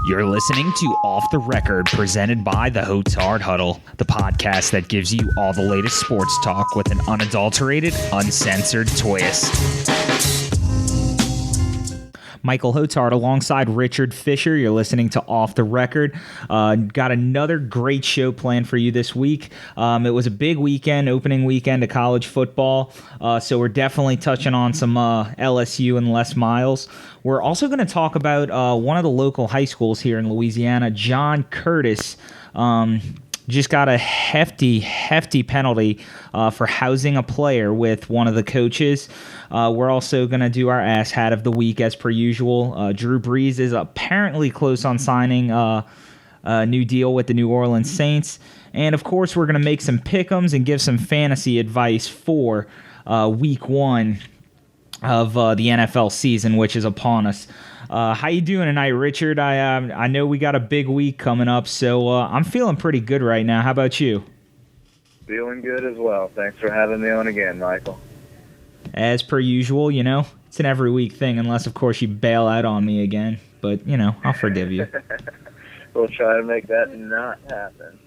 You're listening to Off the Record, presented by the Hotard Huddle, the podcast that gives you all the latest sports talk with an unadulterated, uncensored twist. Michael Hotard alongside Richard Fischer. You're listening to Off the Record. Got another great show planned for you this week. It was a big weekend, opening weekend of college football, so we're definitely touching on some LSU and Les Miles. We're also going to talk about one of the local high schools here in Louisiana, John Curtis. Just got a hefty penalty for housing a player with one of the coaches. We're also going to do our Asshat of the week as per usual. Drew Brees is apparently close on signing a new deal with the New Orleans Saints. And, of course, we're going to make some pick'ems and give some fantasy advice for week one of the NFL season, which is upon us. How you doing tonight, Richard? I know we got a big week coming up, so I'm feeling pretty good right now. How about you? Feeling good as well. Thanks for having me on again, Michael. As per usual, it's an every week thing, unless, of course, you bail out on me again. But, I'll forgive you. We'll try to make that not happen.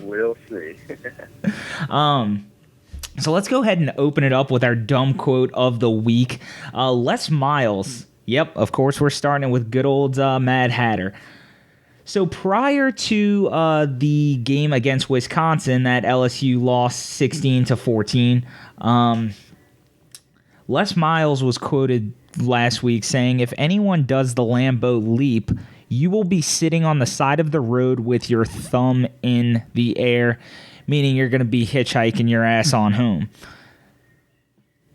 We'll see. So let's go ahead and open it up with our dumb quote of the week. Les Miles. Yep, of course, we're starting with good old Mad Hatter. So prior to the game against Wisconsin that LSU lost 16-14, Les Miles was quoted last week saying, "If anyone does the Lambeau leap, you will be sitting on the side of the road with your thumb in the air," meaning you're going to be hitchhiking your ass on home.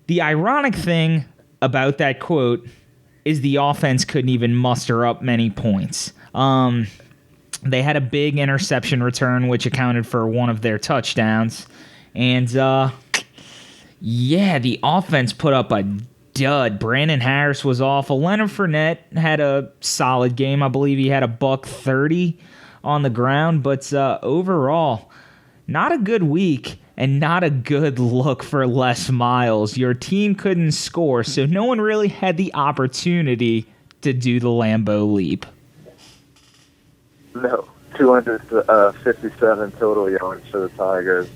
The ironic thing about that quote is the offense couldn't even muster up many points. They had a big interception return, which accounted for one of their touchdowns. And, the offense put up a dud. Brandon Harris was awful. Leonard Fournette had a solid game. I believe he had a $130 on the ground. But overall, not a good week. And not a good look for Les Miles. Your team couldn't score, so no one really had the opportunity to do the Lambeau leap. No, 257 total yards for the Tigers.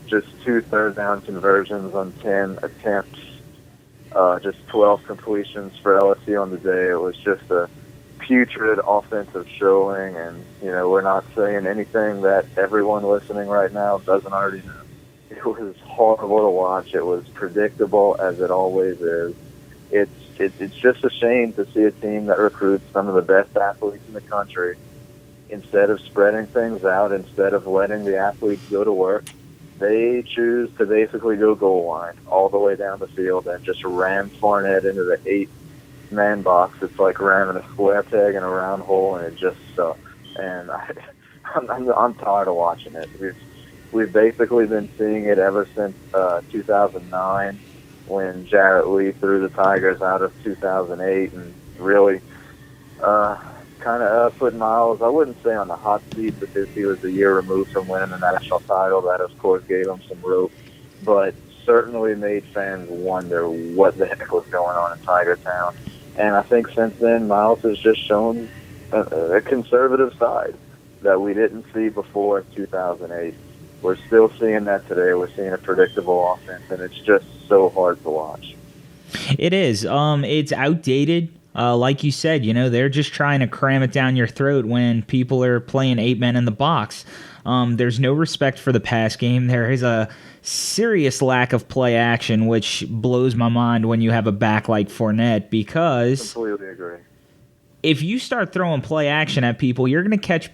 Just 2 third-down conversions on 10 attempts. Just 12 completions for LSU on the day. It was just a putrid offensive showing, and, we're not saying anything that everyone listening right now doesn't already know. It was horrible to watch. It was predictable, as it always is. It's just a shame to see a team that recruits some of the best athletes in the country. Instead of spreading things out, instead of letting the athletes go to work, they choose to basically go goal line all the way down the field and just ram Fournette into the 8-man box. It's like ramming a square peg in a round hole, and it just sucks. And I'm tired of watching it. We've basically been seeing it ever since 2009 when Jarrett Lee threw the Tigers out of 2008 and really kind of put Miles, I wouldn't say on the hot seat because he was a year removed from winning the national title. That, of course, gave him some rope, but certainly made fans wonder what the heck was going on in Tiger Town. And I think since then, Miles has just shown a conservative side that we didn't see before 2008. We're still seeing that today. We're seeing a predictable offense, and it's just so hard to watch. It is. It's outdated. Like you said, they're just trying to cram it down your throat when people are playing 8 men in the box. There's no respect for the pass game. There is a serious lack of play action, which blows my mind when you have a back like Fournette, because completely agree. If you start throwing play action at people, you're going to catch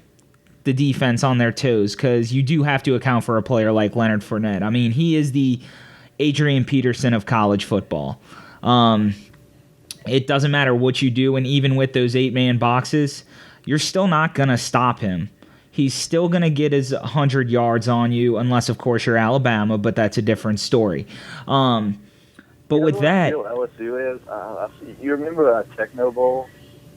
the defense on their toes, because you do have to account for a player like Leonard Fournette. I mean, he is the Adrian Peterson of college football. It doesn't matter what you do, and even with those 8-man boxes, you're still not going to stop him. He's still going to get his 100 yards on you, unless, of course, you're Alabama, but that's a different story. But with that... LSU is, you remember Techno Bowl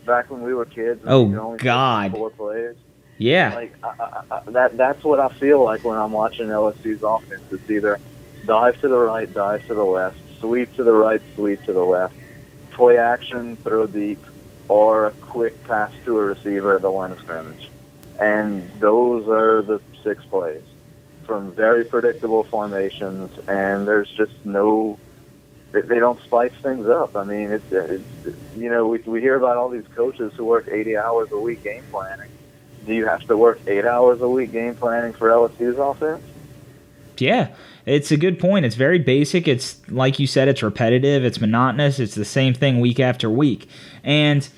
back when we were kids? Oh, God. 4 plays? Yeah. That's what I feel like when I'm watching LSU's offense. It's either dive to the right, dive to the left, sweep to the right, sweep to the left, play action, throw deep, or a quick pass to a receiver at the line of scrimmage. And those are the 6 plays from very predictable formations, and there's just no, they don't spice things up. I mean, it's we hear about all these coaches who work 80 hours a week game planning. Do you have to work 8 hours a week game planning for LSU's offense? Yeah, it's a good point. It's very basic. It's like you said, it's repetitive, it's monotonous, it's the same thing week after week. And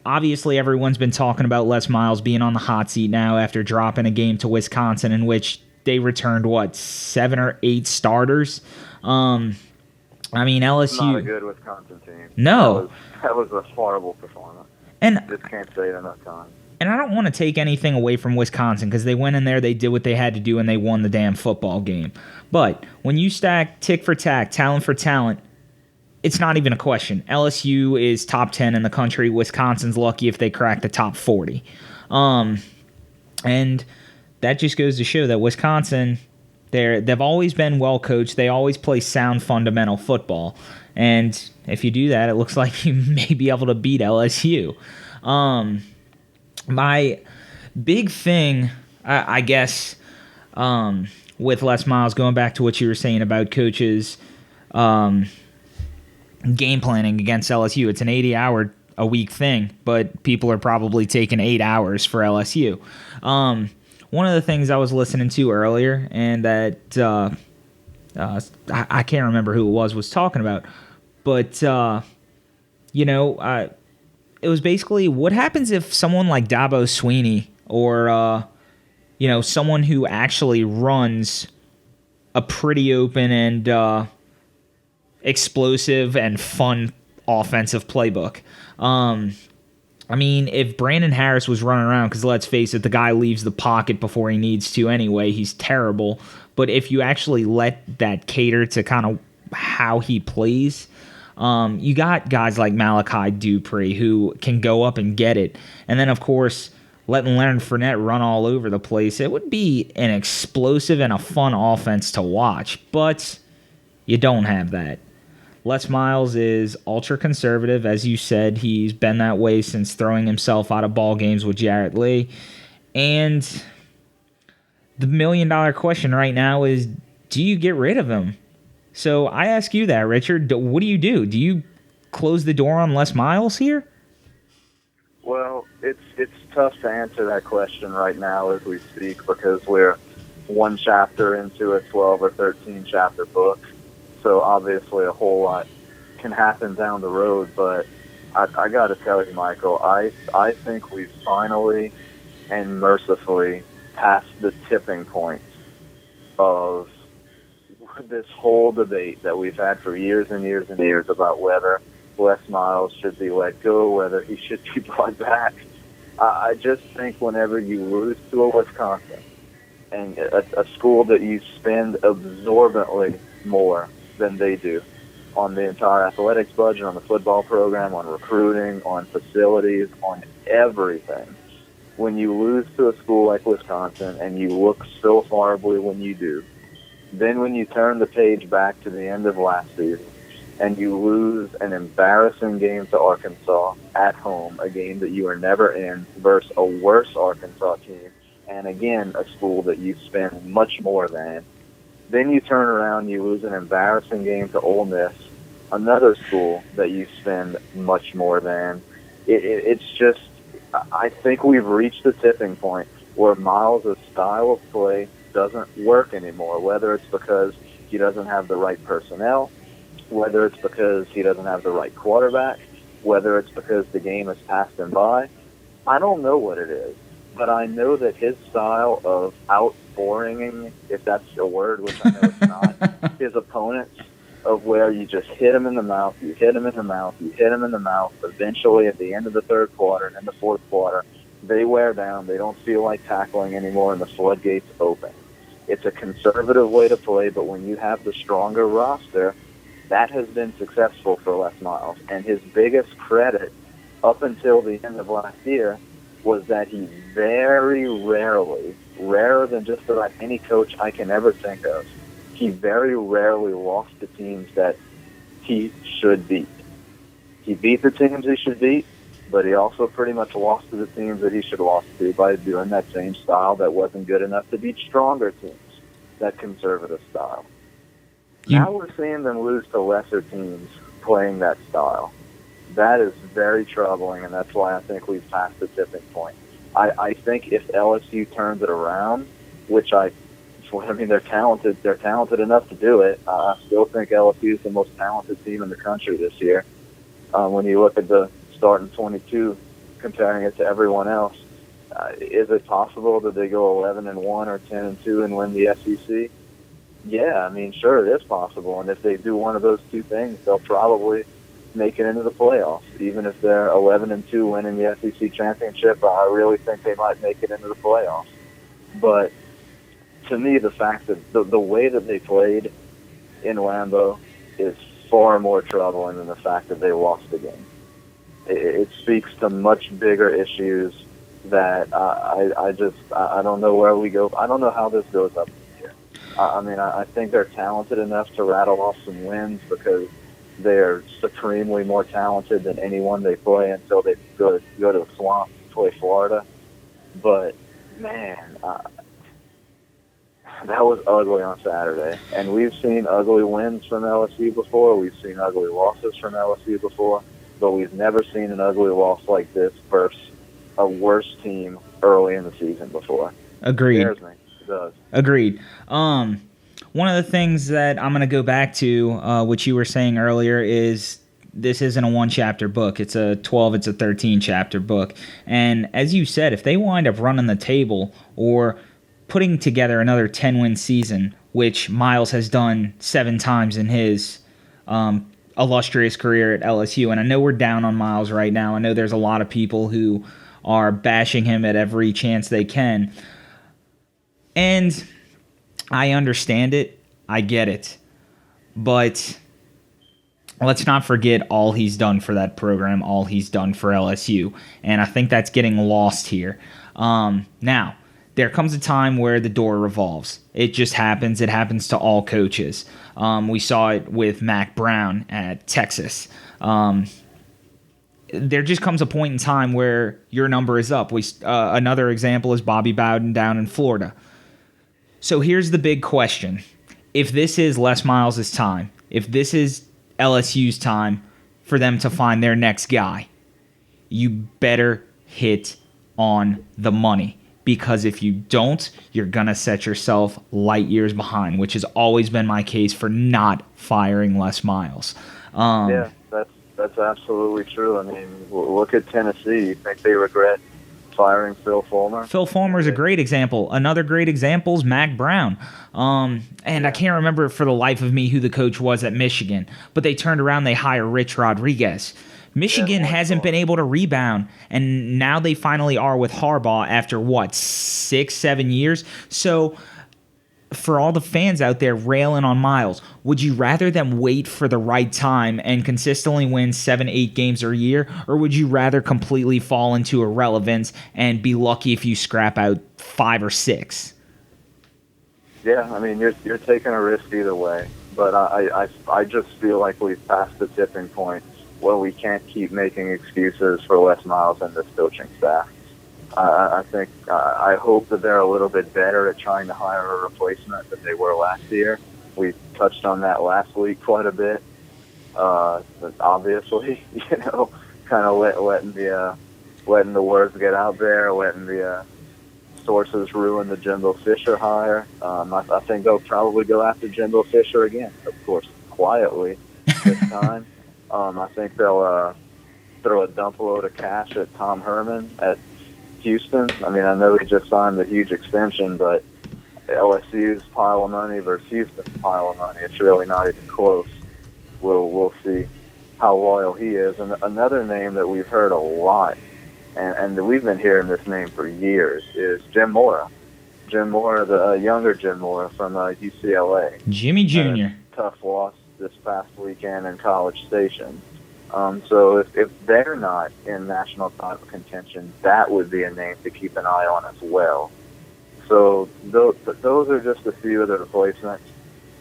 obviously everyone's been talking about Les Miles being on the hot seat now after dropping a game to Wisconsin in which they returned, 7 or 8 starters? LSU... Not a good Wisconsin team. No. That was a horrible performance. And just can't say it enough times. And I don't want to take anything away from Wisconsin because they went in there, they did what they had to do, and they won the damn football game. But when you stack tick for tack, talent for talent, it's not even a question. LSU is top 10 in the country. Wisconsin's lucky if they crack the top 40. And that just goes to show that Wisconsin, they've always been well coached. They always play sound fundamental football. And if you do that, it looks like you may be able to beat LSU. My big thing, I guess, with Les Miles, going back to what you were saying about coaches game planning against LSU, it's an 80-hour-a-week thing, but people are probably taking 8 hours for LSU. One of the things I was listening to earlier, and that I can't remember who it was talking about, but, it was basically what happens if someone like Dabo Swinney or, someone who actually runs a pretty open and explosive and fun offensive playbook. If Brandon Harris was running around, because let's face it, the guy leaves the pocket before he needs to anyway. He's terrible. But if you actually let that cater to kind of how he plays, you got guys like Malachi Dupree who can go up and get it. And then, of course, letting Leonard Fournette run all over the place. It would be an explosive and a fun offense to watch. But you don't have that. Les Miles is ultra-conservative. As you said, he's been that way since throwing himself out of ball games with Jarrett Lee. And the million-dollar question right now is, do you get rid of him? So I ask you that, Richard. What do? Do you close the door on Les Miles here? Well, it's tough to answer that question right now as we speak because we're one chapter into a 12 or 13 chapter book. So obviously a whole lot can happen down the road. But I got to tell you, Michael, I think we've finally and mercifully passed the tipping point of this whole debate that we've had for years and years and years about whether Les Miles should be let go, whether he should be brought back. I just think whenever you lose to a Wisconsin and a school that you spend absorbently more than they do on the entire athletics budget, on the football program, on recruiting, on facilities, on everything, when you lose to a school like Wisconsin and you look so horribly when you do, then when you turn the page back to the end of last season and you lose an embarrassing game to Arkansas at home, a game that you were never in, versus a worse Arkansas team, and again, a school that you spend much more than, then you turn around, you lose an embarrassing game to Ole Miss, another school that you spend much more than. It's just, I think we've reached the tipping point where Miles' style of play doesn't work anymore, whether it's because he doesn't have the right personnel, whether it's because he doesn't have the right quarterback, whether it's because the game has passed him by. I don't know what it is, but I know that his style of outboring, if that's a word, which I know it's not, his opponents, of where you just hit him in the mouth, you hit him in the mouth, you hit him in the mouth. Eventually, at the end of the third quarter and in the fourth quarter, they wear down. They don't feel like tackling anymore, and the floodgates open. It's a conservative way to play, but when you have the stronger roster, that has been successful for Les Miles. And his biggest credit up until the end of last year was that he very rarely, rarer than just about any coach I can ever think of, he very rarely lost to teams that he should beat. he beat the teams he should beat, but he also pretty much lost to the teams that he should have lost to by doing that same style that wasn't good enough to beat stronger teams, that conservative style. Now we're seeing them lose to lesser teams playing that style. That is very troubling, and that's why I think we've passed the tipping point. I think if LSU turns it around, which they're talented. They're talented enough to do it. I still think LSU is the most talented team in the country this year. When you look at the starting 22, comparing it to everyone else, is it possible that they go 11-1 or 10-2 and win the SEC? Yeah, I mean, sure, it is possible. And if they do one of those two things, they'll probably make it into the playoffs. Even if they're 11-2 winning the SEC championship, I really think they might make it into the playoffs. But to me, the fact that the way that they played in Lambeau is far more troubling than the fact that they lost the game. It speaks to much bigger issues that I don't know where we go. I don't know how this goes up here. I mean, I think they're talented enough to rattle off some wins because they're supremely more talented than anyone they play until they go to the swamp and play Florida. But, man, that was ugly on Saturday. And we've seen ugly wins from LSU before. We've seen ugly losses from LSU before. But we've never seen an ugly loss like this versus a worse team early in the season before. Agreed. It scares me. It does. Agreed. One of the things that I'm going to go back to, which you were saying earlier, is this isn't a one-chapter book. It's a 13-chapter book. And as you said, if they wind up running the table or putting together another 10-win season, which Miles has done 7 times in his illustrious career at LSU, and I know we're down on Miles right now. I know there's a lot of people who are bashing him at every chance they can. And I understand it. I get it. But let's not forget all he's done for that program, all he's done for LSU. And I think that's getting lost here. Now, there comes a time where the door revolves. It just happens. It happens to all coaches. We saw it with Mac Brown at Texas. There just comes a point in time where your number is up. Another example is Bobby Bowden down in Florida. So here's the big question. If this is Les Miles' time, if this is LSU's time for them to find their next guy, you better hit on the money. Because if you don't, you're going to set yourself light years behind, which has always been my case for not firing Les Miles. Yeah, that's absolutely true. I mean, look at Tennessee. You think they regret firing Phil Fulmer? Phil Fulmer is a great example. Another great example is Mac Brown. And I can't remember for the life of me who the coach was at Michigan, but they turned around, they hired Rich Rodriguez. Michigan hasn't been able to rebound, and now they finally are with Harbaugh after, 6-7 years? So for all the fans out there railing on Miles, would you rather them wait for the right time and consistently win 7-8 games a year, or would you rather completely fall into irrelevance and be lucky if you scrap out 5 or 6? Yeah, I mean, you're taking a risk either way, but I just feel like we've passed the tipping point. Well, we can't keep making excuses for Les Miles and this coaching staff. I hope that they're a little bit better at trying to hire a replacement than they were last year. We touched on that last week quite a bit. Obviously, kind of letting the words get out there, letting the sources ruin the Jimbo Fischer hire. I think they'll probably go after Jimbo Fischer again, of course, quietly this time. I think they'll throw a dump load of cash at Tom Herman at Houston. I mean, I know he just signed a huge extension, but LSU's pile of money versus Houston's pile of money, it's really not even close. We'll see how loyal he is. And another name that we've heard a lot, and we've been hearing this name for years, is Jim Mora. Jim Mora, the younger Jim Mora from UCLA. Jimmy Jr. Tough loss this past weekend in College Station. So if they're not in national title contention, that would be a name to keep an eye on as well. So those are just a few of the replacements.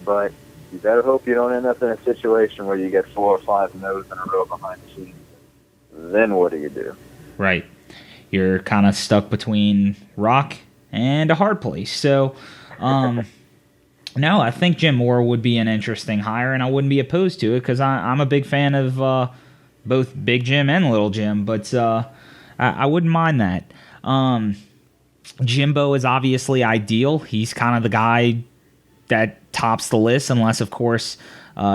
But You better hope you don't end up in a situation where you get 4 or 5 no's in a row behind the scenes. Then what do you do? Right. You're kind of stuck between rock and a hard place. So, no, I think Jim Moore would be an interesting hire, and I wouldn't be opposed to it because I'm a big fan of both Big Jim and Little Jim, but I wouldn't mind that. Jimbo is obviously ideal. He's kind of the guy that tops the list, unless, of course,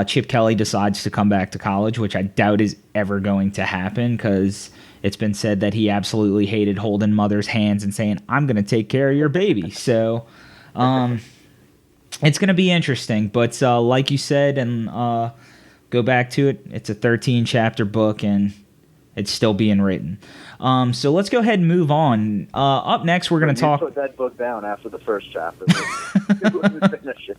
Chip Kelly decides to come back to college, which I doubt is ever going to happen because it's been said that he absolutely hated holding mother's hands and saying, I'm going to take care of your baby. So it's going to be interesting. But like you said, and go back to it, it's a 13-chapter book, and it's still being written. So let's go ahead and move on. Up next, we're going to talk... put that book down after the first chapter. Finish it.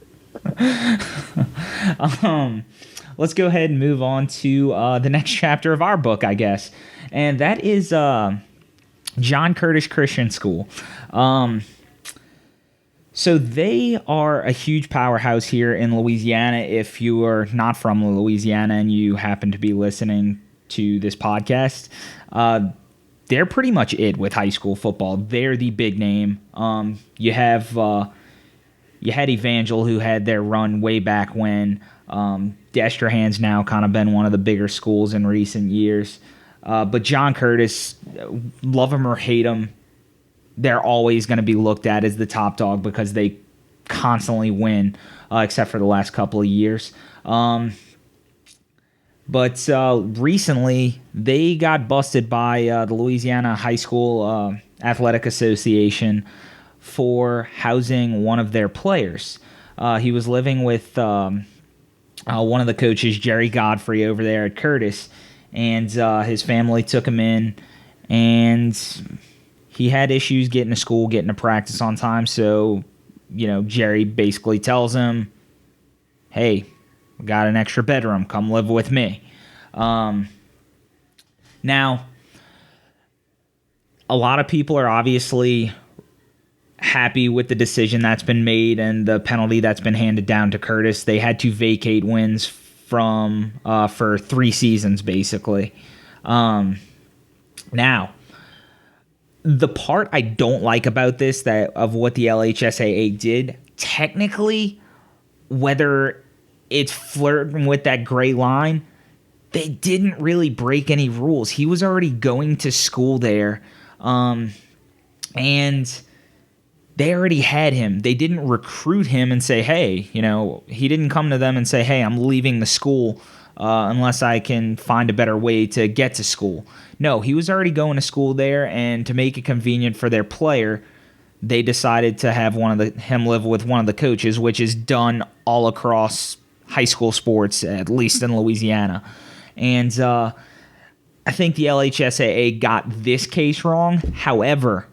Let's go ahead and move on to the next chapter of our book, I guess. And that is John Curtis Christian School. So they are a huge powerhouse here in Louisiana. If you are not from Louisiana and you happen to be listening to this podcast, they're pretty much it with high school football. They're the big name. You had Evangel, who had their run way back when. Destrehan's now kind of been one of the bigger schools in recent years. But John Curtis, love him or hate him, they're always going to be looked at as the top dog because they constantly win, except for the last couple of years. But recently, they got busted by the Louisiana High School Athletic Association for housing one of their players. He was living with one of the coaches, Jerry Godfrey, over there at Curtis, and his family took him in, and he had issues getting to school, getting to practice on time, so, Jerry basically tells him, hey, we got an extra bedroom, come live with me. Now, a lot of people are obviously happy with the decision that's been made and the penalty that's been handed down to Curtis. They had to vacate wins for 3 seasons, basically. Now, the part I don't like about this, of what the LHSAA did, technically, whether it's flirting with that gray line, they didn't really break any rules. He was already going to school there, and they already had him. They didn't recruit him and say, hey, he didn't come to them and say, hey, I'm leaving the school unless I can find a better way to get to school. No, he was already going to school there, and to make it convenient for their player, they decided to have him live with one of the coaches, which is done all across high school sports, at least in Louisiana. And I think the LHSAA got this case wrong. However,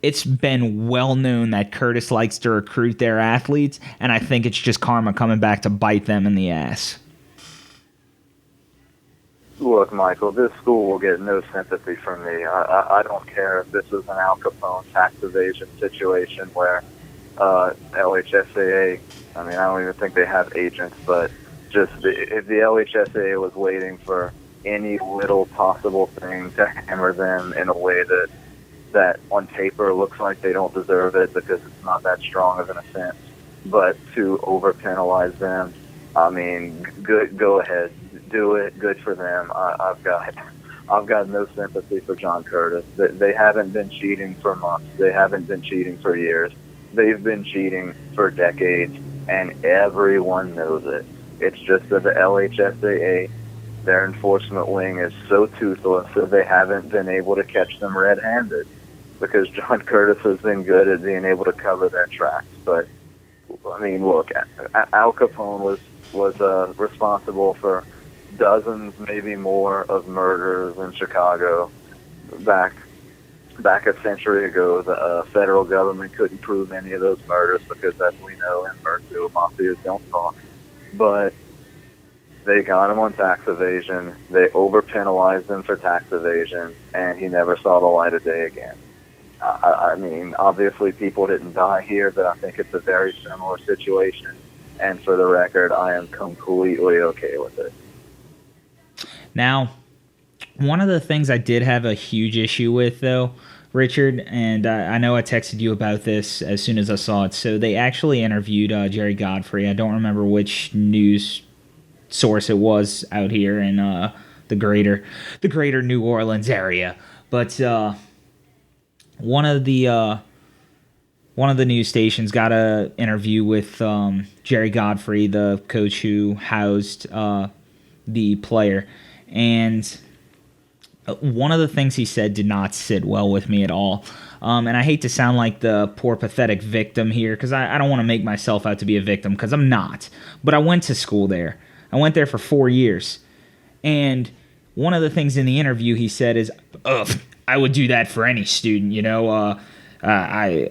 it's been well known that Curtis likes to recruit their athletes, and I think it's just karma coming back to bite them in the ass. Look, Michael, this school will get no sympathy from me. I don't care if this is an Al Capone tax evasion situation where LHSAA, I don't even think they have agents, but if the LHSAA was waiting for any little possible thing to hammer them in a way that on paper looks like they don't deserve it because it's not that strong of an offense, but to over-penalize them, good, go ahead, do it, good for them. I've got no sympathy for John Curtis. They haven't been cheating for months. They haven't been cheating for years. They've been cheating for decades, and everyone knows it. It's just that the LHSAA, their enforcement wing, is so toothless that they haven't been able to catch them red-handed because John Curtis has been good at being able to cover their tracks. But, look, Al Capone was responsible for dozens, maybe more, of murders in Chicago. Back a century ago, the federal government couldn't prove any of those murders because, as we know, in Mercury, mafias don't talk. But they got him on tax evasion. They over-penalized him for tax evasion, and he never saw the light of day again. I mean, obviously people didn't die here, but I think it's a very similar situation. And for the record, I am completely okay with it. Now, one of the things I did have a huge issue with, though, Richard, and I know I texted you about this as soon as I saw it. So they actually interviewed Jerry Godfrey. I don't remember which news source it was out here in the greater New Orleans area, but one of the news stations got a interview with Jerry Godfrey, the coach who housed the player, and one of the things he said did not sit well with me at all. And I hate to sound like the poor, pathetic victim here, because I don't want to make myself out to be a victim, because I'm not. But I went to school there. I went there for 4 years. And one of the things in the interview he said is, I would do that for any student, you know.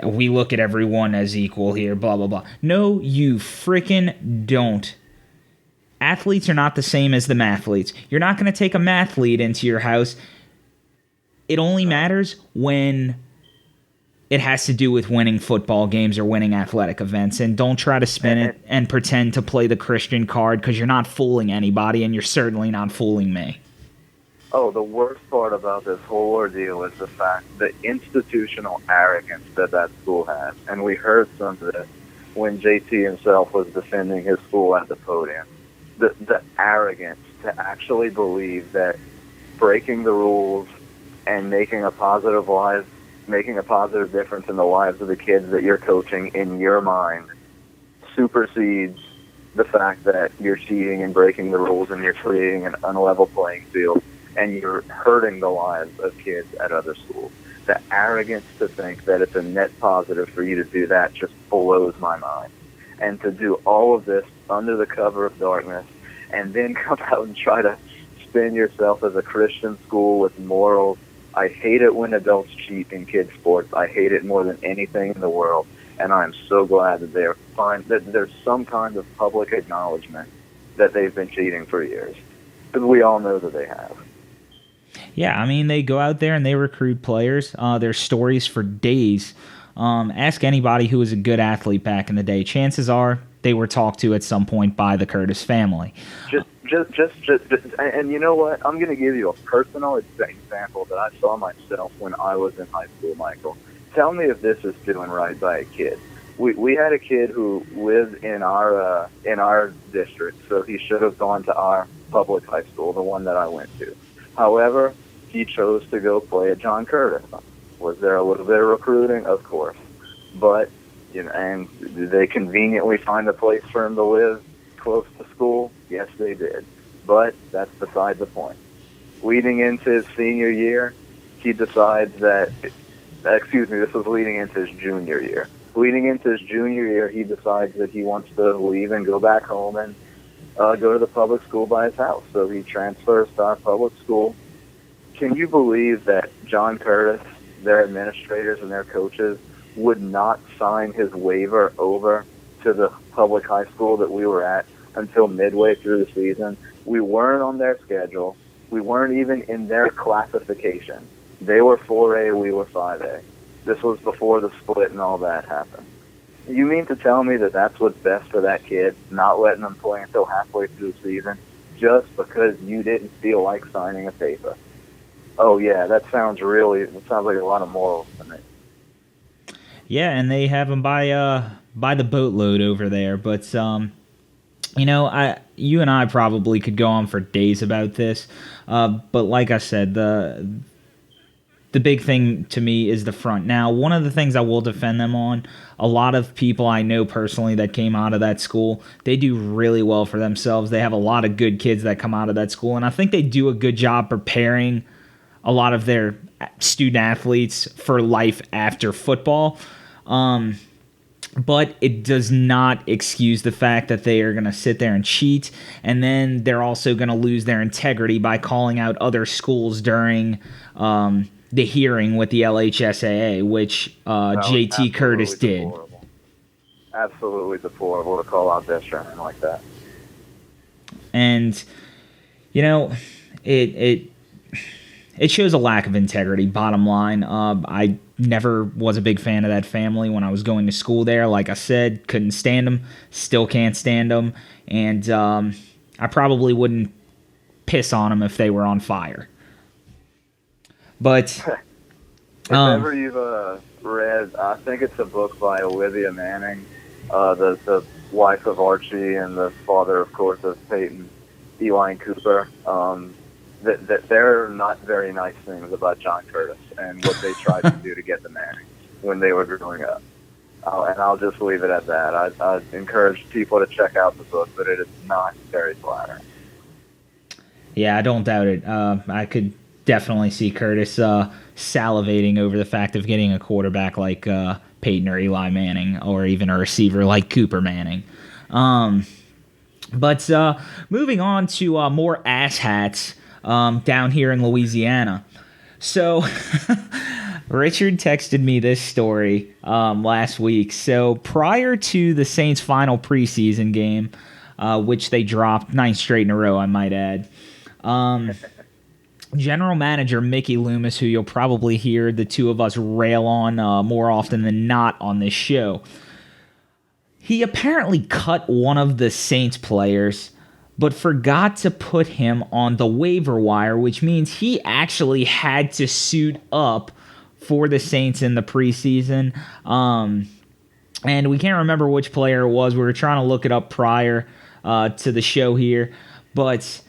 We look at everyone as equal here, blah, blah, blah. No, you frickin' don't. Athletes are not the same as the mathletes. You're not going to take a mathlete into your house. It only matters when it has to do with winning football games or winning athletic events. And don't try to spin it and pretend to play the Christian card, because you're not fooling anybody, and you're certainly not fooling me. Oh, the worst part about this whole ordeal is the fact, the institutional arrogance that school has. And we heard some of this when JT himself was defending his school at the podium. The arrogance to actually believe that breaking the rules and making a positive difference in the lives of the kids that you're coaching, in your mind, supersedes the fact that you're cheating and breaking the rules and you're creating an unlevel playing field and you're hurting the lives of kids at other schools. The arrogance to think that it's a net positive for you to do that just blows my mind. And to do all of this under the cover of darkness and then come out and try to spin yourself as a Christian school with morals. I hate it when adults cheat in kids' sports. I hate it more than anything in the world. And I'm so glad that that there's some kind of public acknowledgement that they've been cheating for years. Because we all know that they have. Yeah, I mean, they go out there and they recruit players. There's stories for days. Ask anybody who was a good athlete back in the day. Chances are they were talked to at some point by the Curtis family. And you know what? I'm going to give you a personal example that I saw myself when I was in high school, Michael. Tell me if this is doing right by a kid. We had a kid who lived in our district, so he should have gone to our public high school, the one that I went to. However, he chose to go play at John Curtis. Was there a little bit of recruiting? Of course. But, you know, and did they conveniently find a place for him to live close to school? Yes, they did. But that's beside the point. Leading into his senior year, he decides that, this was leading into his junior year. Leading into his junior year, he decides that he wants to leave and go back home and go to the public school by his house. So he transfers to our public school. Can you believe that John Curtis, their administrators and their coaches, would not sign his waiver over to the public high school that we were at until midway through the season? We weren't on their schedule. We weren't even in their classification. They were 4A, we were 5A. This was before the split and all that happened. You mean to tell me that that's what's best for that kid, not letting them play until halfway through the season, just because you didn't feel like signing a paper? Oh, yeah, that sounds like a lot of morals to me. Yeah, and they have them by the boatload over there. But, you know, you and I probably could go on for days about this. But like I said, the big thing to me is the front. Now, one of the things I will defend them on, a lot of people I know personally that came out of that school, they do really well for themselves. They have a lot of good kids that come out of that school, and I think they do a good job preparing a lot of their student athletes for life after football. But it does not excuse the fact that they are going to sit there and cheat, and then they're also going to lose their integrity by calling out other schools during the hearing with the LHSAA, which JT Curtis did. Deplorable. Absolutely deplorable to call out that Sherman like that. And, you know, it shows a lack of integrity, bottom line. I never was a big fan of that family when I was going to school there. Like I said, couldn't stand them, still can't stand them, and I probably wouldn't piss on them if they were on fire. But if ever you've read, I think it's a book by Olivia Manning, the wife of Archie and the father, of course, of Peyton, Eli and Cooper. That there are not very nice things about John Curtis and what they tried to do to get the Mannings when they were growing up. And I'll just leave it at that. I encourage people to check out the book, but it is not very flattering. Yeah, I don't doubt it. I could definitely see Curtis salivating over the fact of getting a quarterback like Peyton or Eli Manning, or even a receiver like Cooper Manning. But moving on to more asshats down here in Louisiana. So Richard texted me this story last week. So prior to the Saints' final preseason game, which they dropped 9 straight in a row, I might add, General Manager Mickey Loomis, who you'll probably hear the two of us rail on more often than not on this show, he apparently cut one of the Saints players, but forgot to put him on the waiver wire, which means he actually had to suit up for the Saints in the preseason. And we can't remember which player it was. We were trying to look it up prior to the show here. But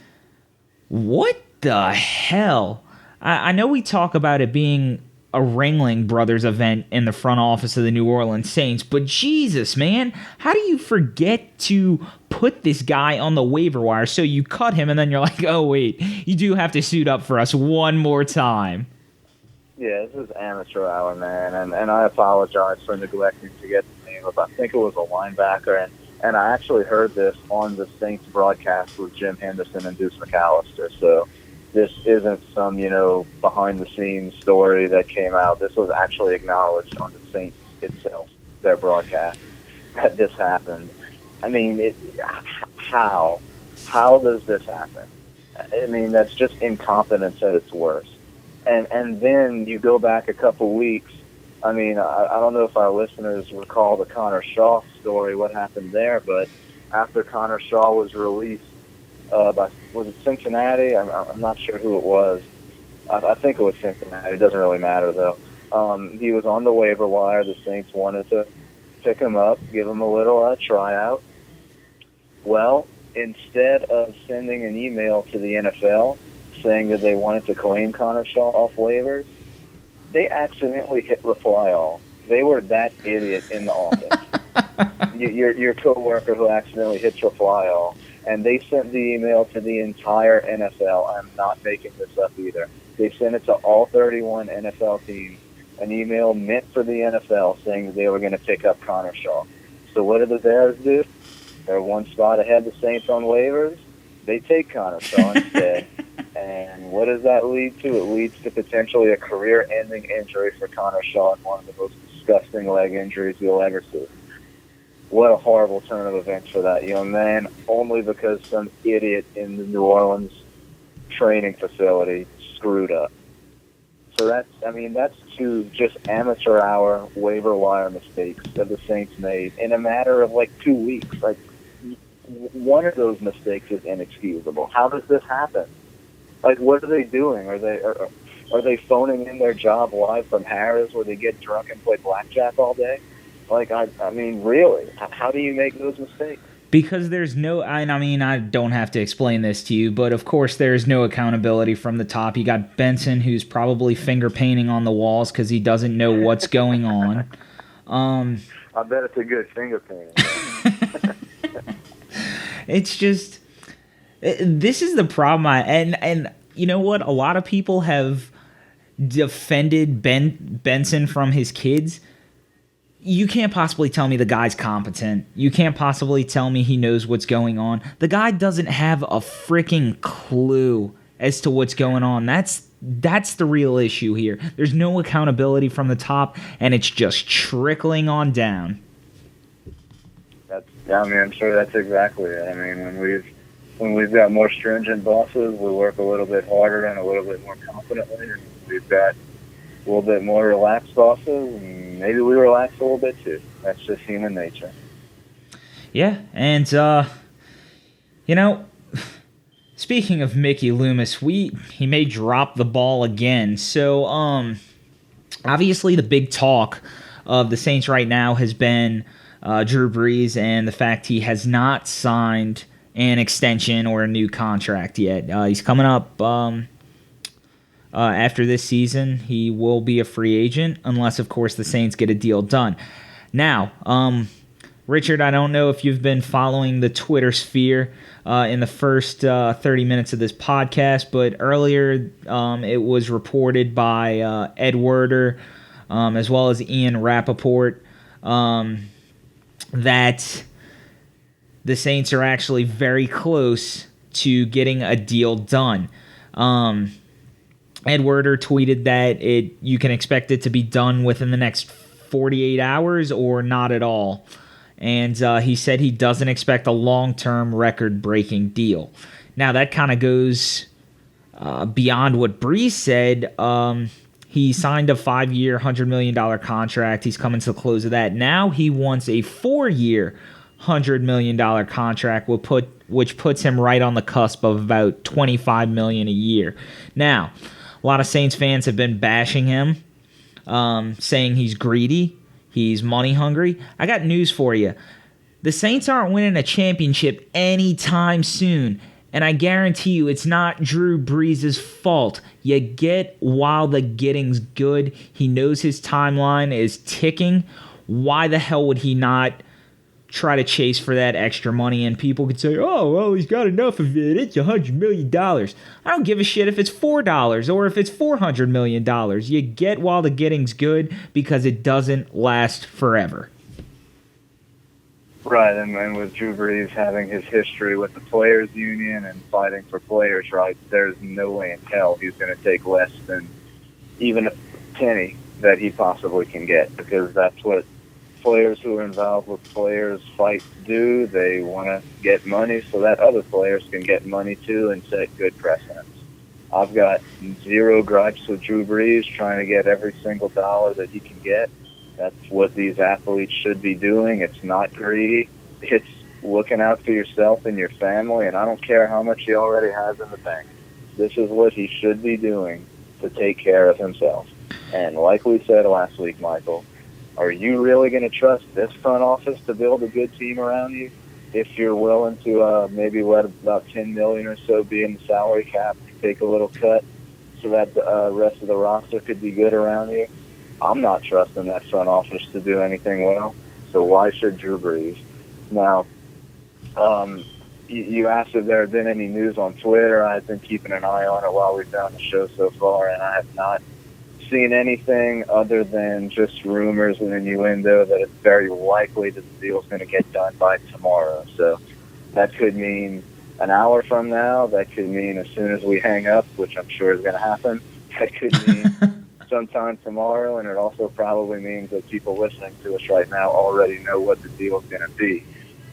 what the hell? I know we talk about it being a Ringling Brothers event in the front office of the New Orleans Saints, but Jesus, man, how do you forget to put this guy on the waiver wire? So you cut him, and then you're like, oh, wait, you do have to suit up for us one more time. Yeah, this is amateur hour, man, and I apologize for neglecting to get the name of, I think it was a linebacker, and I actually heard this on the Saints broadcast with Jim Henderson and Deuce McAllister, so this isn't some, behind-the-scenes story that came out. This was actually acknowledged on the Saints itself, their broadcast, that this happened. I mean, how? How does this happen? I mean, that's just incompetence at its worst. And then you go back a couple weeks. I mean, I don't know if our listeners recall the Connor Shaw story, what happened there, but after Connor Shaw was released, was it Cincinnati? I'm not sure who it was. I think it was Cincinnati. It doesn't really matter, though. He was on the waiver wire. The Saints wanted to pick him up, give him a little tryout. Well, instead of sending an email to the NFL saying that they wanted to claim Connor Shaw off waivers, they accidentally hit reply all. They were that idiot in the office. Your coworker who accidentally hits reply all. And they sent the email to the entire NFL. I'm not making this up either. They sent it to all 31 NFL teams, an email meant for the NFL saying that they were going to pick up Connor Shaw. So what do the Bears do? They're one spot ahead of the Saints on waivers. They take Connor Shaw instead. And what does that lead to? It leads to potentially a career-ending injury for Connor Shaw, and one of the most disgusting leg injuries you'll ever see. What a horrible turn of events for that young man, only because some idiot in the New Orleans training facility screwed up. So that's two just amateur hour waiver wire mistakes that the Saints made in a matter of like 2 weeks. Like, one of those mistakes is inexcusable. How does this happen? Like, what are they doing? Are they phoning in their job live from Harrah's where they get drunk and play blackjack all day? Like, I mean, really, how do you make those mistakes? Because there's no, I mean, I don't have to explain this to you, but of course there's no accountability from the top. You got Benson, who's probably finger painting on the walls because he doesn't know what's going on. I bet it's a good finger painting. It's just, this is the problem. And you know what? A lot of people have defended Benson from his kids. You can't possibly tell me the guy's competent. You can't possibly tell me he knows what's going on. The guy doesn't have a freaking clue as to what's going on. That's the real issue here. There's no accountability from the top, and it's just trickling on down. I'm sure that's exactly it. I mean, when we've got more stringent bosses, we work a little bit harder and a little bit more confidently. And we've got a little bit more relaxed bosses, and maybe we relax a little bit too. That's just human nature. Yeah, and speaking of Mickey Loomis, he may drop the ball again. So obviously the big talk of the Saints right now has been Drew Brees and the fact he has not signed an extension or a new contract yet. He's coming up after this season. He will be a free agent unless, of course, the Saints get a deal done. Now, Richard, I don't know if you've been following the Twitter sphere in the first 30 minutes of this podcast, but earlier it was reported by Ed Werder as well as Ian Rappaport that the Saints are actually very close to getting a deal done. Ed Werder tweeted that you can expect it to be done within the next 48 hours or not at all. And he said he doesn't expect a long-term record-breaking deal. Now, that kind of goes beyond what Brees said. He signed a 5-year, $100 million contract. He's coming to the close of that. Now he wants a 4-year, $100 million contract, which puts him right on the cusp of about $25 million a year. Now, a lot of Saints fans have been bashing him, saying he's greedy, he's money hungry. I got news for you. The Saints aren't winning a championship anytime soon, and I guarantee you it's not Drew Brees' fault. You get while the getting's good. He knows his timeline is ticking. Why the hell would he not try to chase for that extra money? And people could say, oh, well, he's got enough of it. It's $100 million. I don't give a shit if it's $4 or if it's $400 million. You get while the getting's good because it doesn't last forever. Right, and with Drew Brees having his history with the players' union and fighting for players' rights, there's no way in hell he's going to take less than even a penny that he possibly can get, because that's what players who are involved with players' fight do. They want to get money so that other players can get money too and set good precedents. I've got zero gripes with Drew Brees trying to get every single dollar that he can get. That's what these athletes should be doing. It's not greedy. It's looking out for yourself and your family, and I don't care how much he already has in the bank. This is what he should be doing to take care of himself. And like we said last week, Michael, are you really going to trust this front office to build a good team around you if you're willing to maybe let about $10 million or so be in the salary cap, take a little cut so that the rest of the roster could be good around you? I'm not trusting that front office to do anything well, so why should Drew Brees? Now, you asked if there had been any news on Twitter. I've been keeping an eye on it while we've done the show so far, and I have not seen anything other than just rumors and innuendo that it's very likely that the deal is going to get done by tomorrow. So that could mean an hour from now. That could mean as soon as we hang up, which I'm sure is going to happen. That could mean sometime tomorrow, and it also probably means that people listening to us right now already know what the deal is going to be.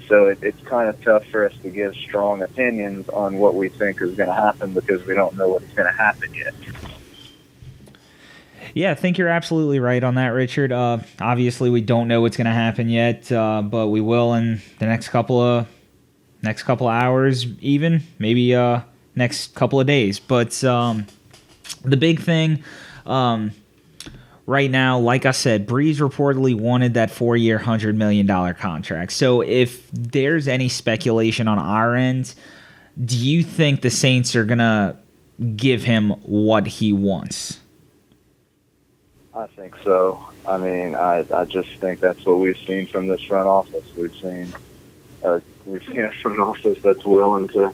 So it's kind of tough for us to give strong opinions on what we think is going to happen because we don't know what's going to happen yet. Yeah, I think you're absolutely right on that, Richard. Obviously, we don't know what's going to happen yet, but we will in the next couple of hours, even maybe next couple of days. But the big thing right now, like I said, Brees reportedly wanted that 4-year, $100 million contract. So if there's any speculation on our end, do you think the Saints are going to give him what he wants? I think so. I mean, I just think that's what we've seen from this front office. We've seen a front office that's willing to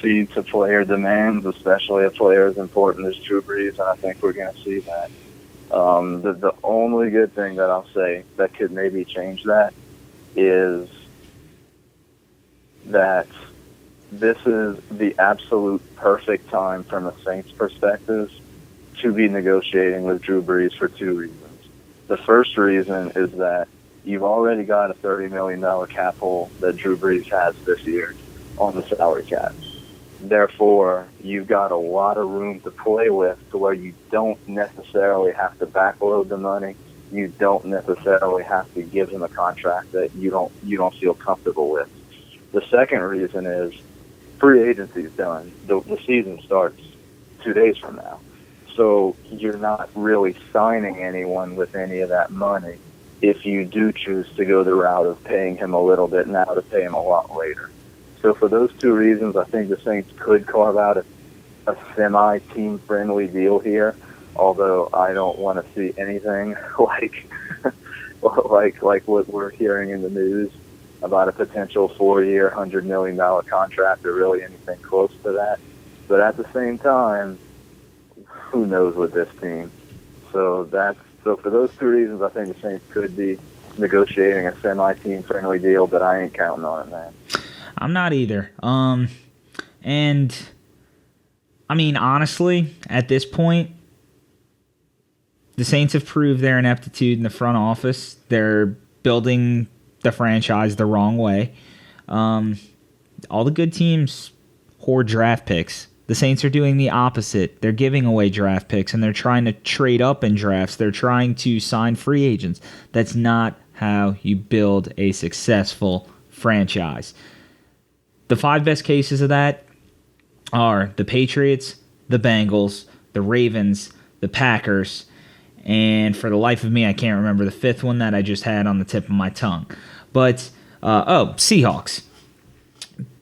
cede to player demands, especially a player as important as Drew Brees, and I think we're going to see that. The only good thing that I'll say that could maybe change that is that this is the absolute perfect time from a Saints perspective to be negotiating with Drew Brees for two reasons. The first reason is that you've already got a $30 million cap hole that Drew Brees has this year. on the salary cap. Therefore, you've got a lot of room to play with to where you don't necessarily have to backload the money. You don't necessarily have to give them a contract that you don't feel comfortable with. The second reason is free agency is done. The season starts 2 days from now. So you're not really signing anyone with any of that money if you do choose to go the route of paying him a little bit now to pay him a lot later. So for those two reasons, I think the Saints could carve out a semi-team-friendly deal here, although I don't want to see anything like what we're hearing in the news about a potential 4-year, $100 million contract or really anything close to that. But at the same time, who knows with this team? So for those two reasons, I think the Saints could be negotiating a semi-team-friendly deal, but I ain't counting on it, man. I'm not either. And I mean, honestly, at this point, the Saints have proved their ineptitude in the front office. They're building the franchise the wrong way. All the good teams hoard draft picks. The Saints are doing the opposite. They're giving away draft picks, and they're trying to trade up in drafts. They're trying to sign free agents. That's not how you build a successful franchise. The 5 best cases of that are the Patriots, the Bengals, the Ravens, the Packers, and for the life of me, I can't remember the 5th one that I just had on the tip of my tongue. But, Seahawks.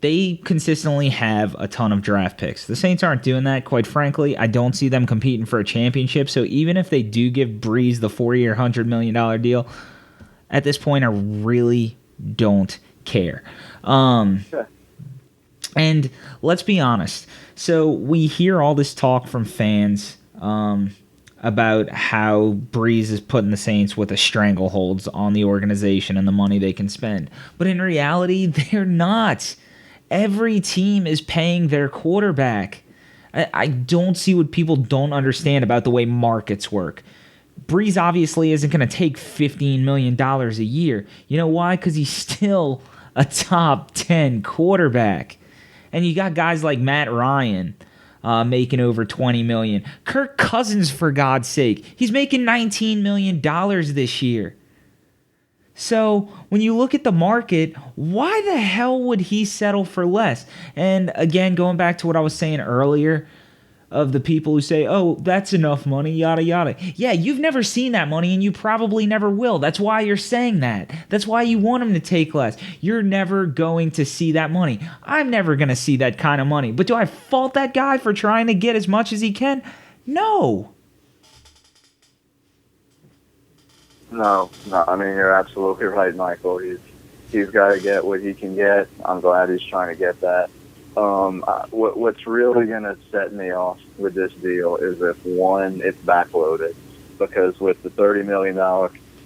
They consistently have a ton of draft picks. The Saints aren't doing that, quite frankly. I don't see them competing for a championship, so even if they do give Brees the 4-year, $100 million deal, at this point, I really don't care. And let's be honest. So we hear all this talk from fans about how Brees is putting the Saints with a stranglehold on the organization and the money they can spend. But in reality, they're not. Every team is paying their quarterback. I don't see what people don't understand about the way markets work. Brees obviously isn't going to take $15 million a year. You know why? Because he's still a top 10 quarterback. And you got guys like Matt Ryan making over $20 million. Kirk Cousins, for God's sake, he's making $19 million this year. So when you look at the market, why the hell would he settle for less? And again, going back to what I was saying earlier of the people who say, oh, that's enough money, yada, yada. Yeah, you've never seen that money, and you probably never will. That's why you're saying that. That's why you want him to take less. You're never going to see that money. I'm never going to see that kind of money. But do I fault that guy for trying to get as much as he can? No. No. I mean, you're absolutely right, Michael. He's got to get what he can get. I'm glad he's trying to get that. What's really going to set me off with this deal is if, one, it's backloaded, because with the $30 million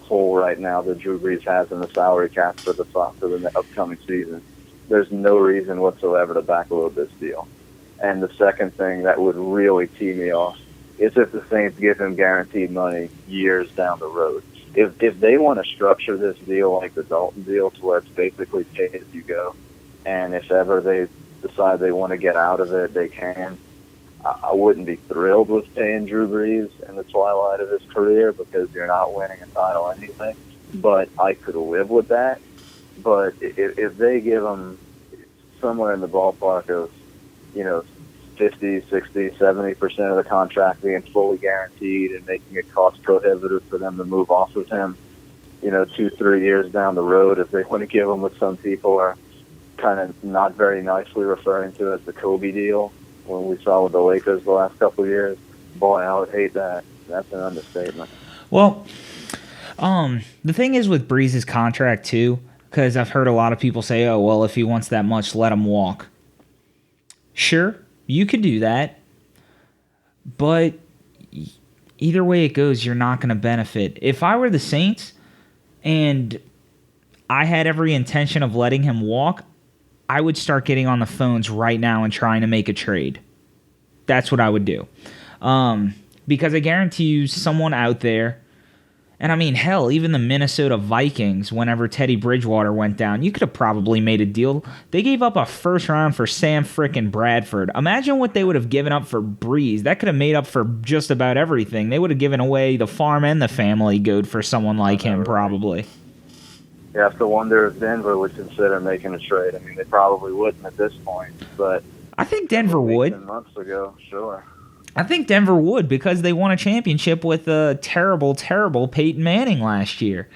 hole right now that Drew Brees has in the salary cap for the upcoming season, there's no reason whatsoever to backload this deal. And the second thing that would really tee me off is if the Saints give him guaranteed money years down the road. If they want to structure this deal like the Dalton deal to where it's basically pay as you go, and if ever they decide they want to get out of it, they can. I wouldn't be thrilled with paying Drew Brees in the twilight of his career because you're not winning a title anything, but I could live with that. But if they give him somewhere in the ballpark of, 50, 60, 70% of the contract being fully guaranteed and making it cost prohibitive for them to move off of him, 2-3 years down the road, if they want to give him what some people are kind of not very nicely referring to as the Kobe deal, when we saw with the Lakers the last couple of years, boy, I would hate that. That's an understatement. Well, the thing is with Brees' contract too, because I've heard a lot of people say, oh, well, if he wants that much, let him walk. Sure, you could do that, but either way it goes, you're not going to benefit. If I were the Saints and I had every intention of letting him walk, I would start getting on the phones right now and trying to make a trade. That's what I would do. Because I guarantee you someone out there, And I mean, hell, even the Minnesota Vikings, whenever Teddy Bridgewater went down, you could have probably made a deal. They gave up a first round for Sam frickin' Bradford. Imagine what they would have given up for Brees. That could have made up for just about everything. They would have given away the farm and the family good for someone like him, probably. You have to wonder if Denver would consider making a trade. I mean, they probably wouldn't at this point, but I think Denver would. Months ago, sure. I think Denver would, because they won a championship with a terrible, terrible Peyton Manning last year.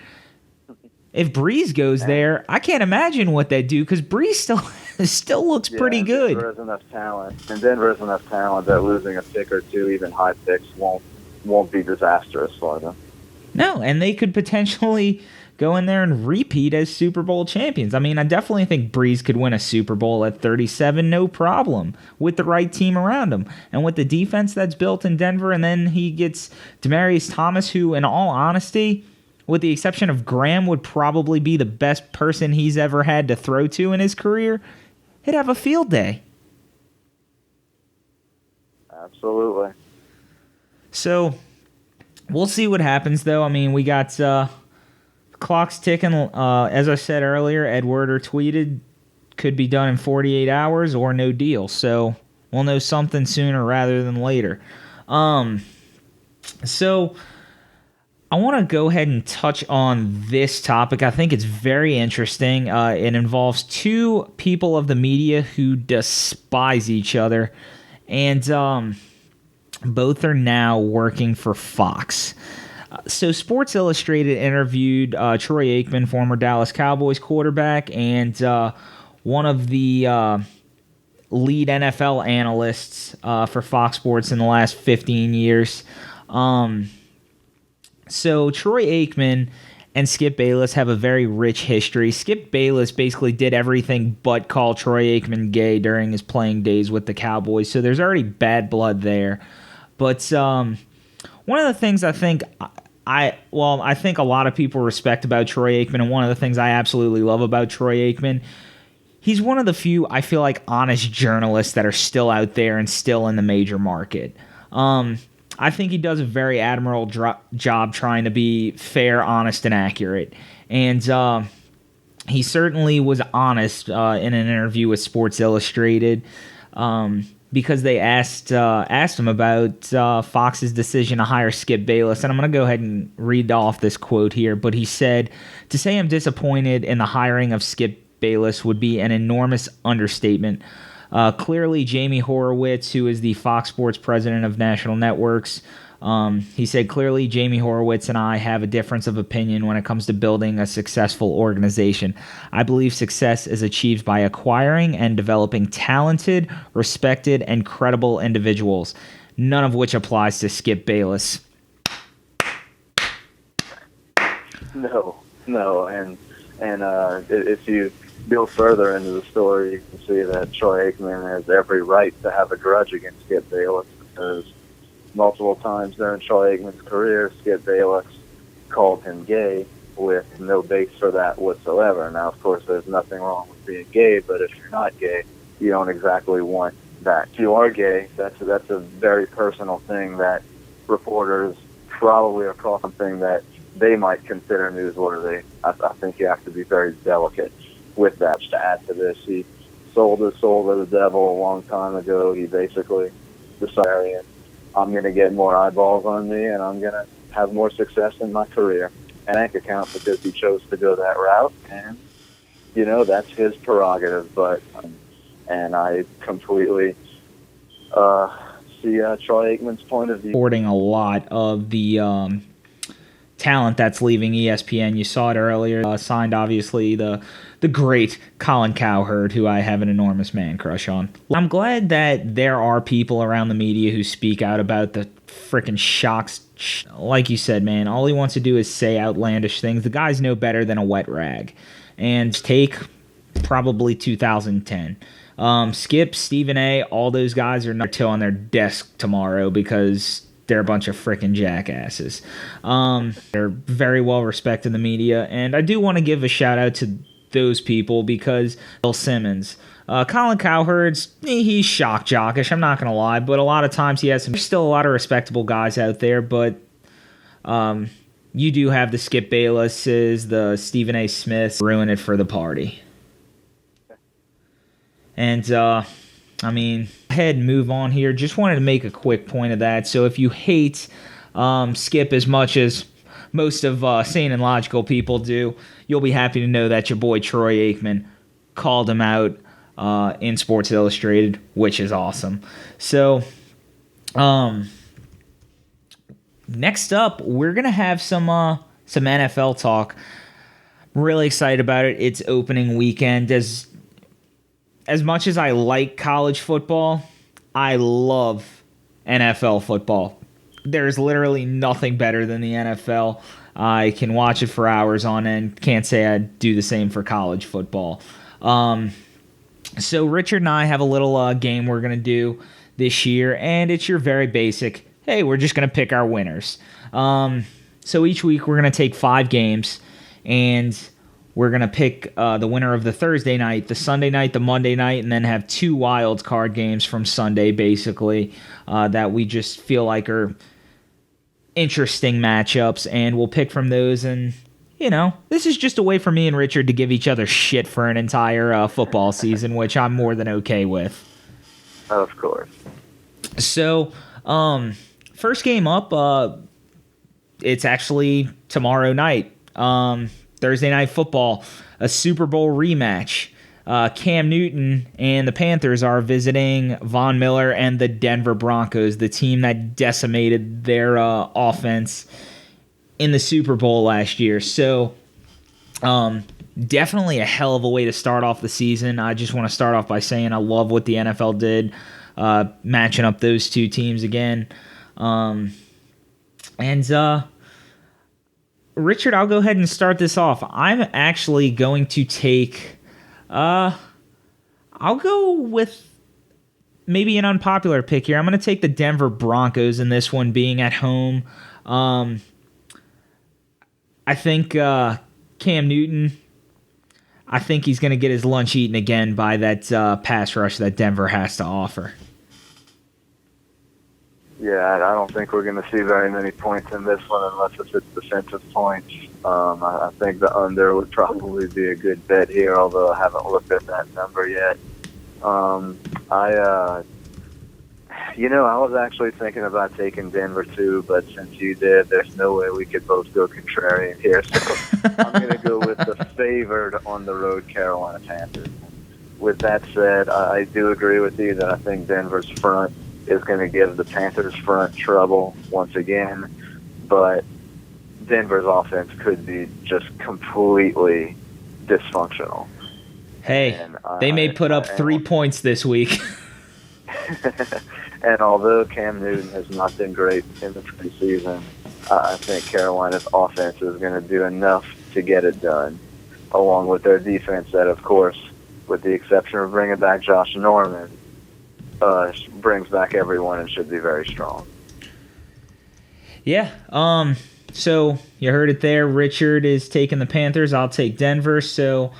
If Brees goes there, I can't imagine what they'd do, because Brees still looks pretty good. Denver has enough talent, and Denver has enough talent that losing a pick or two, even high picks, won't be disastrous for them. No, and they could potentially go in there and repeat as Super Bowl champions. I mean, I definitely think Brees could win a Super Bowl at 37, no problem, with the right team around him. And with the defense that's built in Denver, and then he gets Demaryius Thomas, who, in all honesty, with the exception of Graham, would probably be the best person he's ever had to throw to in his career, he'd have a field day. Absolutely. So, we'll see what happens, though. I mean, we got... clock's ticking. As I said earlier, Ed Werder tweeted, could be done in 48 hours or no deal. So we'll know something sooner rather than later. So I want to go ahead and touch on this topic. I think it's very interesting. It involves two people of the media who despise each other. And both are now working for Fox. So Sports Illustrated interviewed Troy Aikman, former Dallas Cowboys quarterback, and one of the lead NFL analysts for Fox Sports in the last 15 years. So Troy Aikman and Skip Bayless have a very rich history. Skip Bayless basically did everything but call Troy Aikman gay during his playing days with the Cowboys, so there's already bad blood there. But one of the things I think a lot of people respect about Troy Aikman, and one of the things I absolutely love about Troy Aikman, he's one of the few, I feel like, honest journalists that are still out there and still in the major market. I think he does a very admirable job trying to be fair, honest, and accurate. And he certainly was honest in an interview with Sports Illustrated, because they asked him about Fox's decision to hire Skip Bayless. And I'm going to go ahead and read off this quote here. But he said, "To say I'm disappointed in the hiring of Skip Bayless would be an enormous understatement. Clearly, Jamie Horowitz, who is the Fox Sports president of National Networks, he said, clearly Jamie Horowitz and I have a difference of opinion when it comes to building a successful organization. I believe success is achieved by acquiring and developing talented, respected, and credible individuals, none of which applies to Skip Bayless." No, and if you go further into the story, you can see that Troy Aikman has every right to have a grudge against Skip Bayless, because multiple times during Troy Aikman's career, Skip Bayless called him gay with no base for that whatsoever. Now, of course, there's nothing wrong with being gay, but if you're not gay, you don't exactly want that. If you are gay, that's a very personal thing that reporters probably are calling something that they might consider newsworthy. I think you have to be very delicate with that. To add to this, he sold his soul to the devil a long time ago. He basically decided, I'm going to get more eyeballs on me, and I'm going to have more success in my career and bank account, because he chose to go that route. And, that's his prerogative. And I completely see Troy Aikman's point of view. Supporting a lot of the talent that's leaving ESPN. You saw it earlier. Signed, obviously, the great Colin Cowherd, who I have an enormous man crush on. I'm glad that there are people around the media who speak out about the freaking shocks. Like you said, man, all he wants to do is say outlandish things. The guy's no better than a wet rag. And take probably 2010. Skip, Stephen A., all those guys are not till on their desk tomorrow, because they're a bunch of freaking jackasses. They're very well respected in the media, and I do want to give a shout out to those people, because Bill Simmons, Colin Cowherd's, he's shock jockish, I'm not going to lie, but a lot of times he has there's still a lot of respectable guys out there, but you do have the Skip Baylesses, the Stephen A. Smiths ruin it for the party. And, I mean, go ahead and move on here. Just wanted to make a quick point of that. So if you hate Skip as much as most of sane and logical people do, you'll be happy to know that your boy Troy Aikman called him out in Sports Illustrated, which is awesome. So, next up, we're going to have some NFL talk. I'm really excited about it. It's opening weekend. As much as I like college football, I love NFL football. There's literally nothing better than the NFL. I can watch it for hours on end. Can't say I'd do the same for college football. So Richard and I have a little game we're going to do this year, and it's your very basic, hey, we're just going to pick our winners. So each week we're going to take 5 games, and we're going to pick the winner of the Thursday night, the Sunday night, the Monday night, and then have 2 wild card games from Sunday, basically, that we just feel like are interesting matchups, and we'll pick from those. And, you know, this is just a way for me and Richard to give each other shit for an entire football season, which I'm more than okay with. Of course. So, first game up, it's actually tomorrow night. Thursday Night Football, a Super Bowl rematch. Cam Newton and the Panthers are visiting Von Miller and the Denver Broncos, the team that decimated their offense in the Super Bowl last year. So, definitely a hell of a way to start off the season. I just want to start off by saying I love what the NFL did, matching up those two teams again. Richard, I'll go ahead and start this off. I'm actually going to take, I'll go with maybe an unpopular pick here. I'm going to take the Denver Broncos in this one, being at home. I think Cam Newton, I think he's going to get his lunch eaten again by that pass rush that Denver has to offer. Yeah, I don't think we're going to see very many points in this one unless it's defensive points. I think the under would probably be a good bet here, although I haven't looked at that number yet. I was actually thinking about taking Denver too, but since you did, there's no way we could both go contrarian here. So I'm going to go with the favored on the road Carolina Panthers. With that said, I do agree with you that I think Denver's front is going to give the Panthers front trouble once again, but Denver's offense could be just completely dysfunctional. Hey, they may put up 3 points this week. And although Cam Newton has not been great in the preseason, I think Carolina's offense is going to do enough to get it done, along with their defense that, of course, with the exception of bringing back Josh Norman, brings back everyone and should be very strong. Yeah. So you heard it there. Richard is taking the Panthers. I'll take Denver. So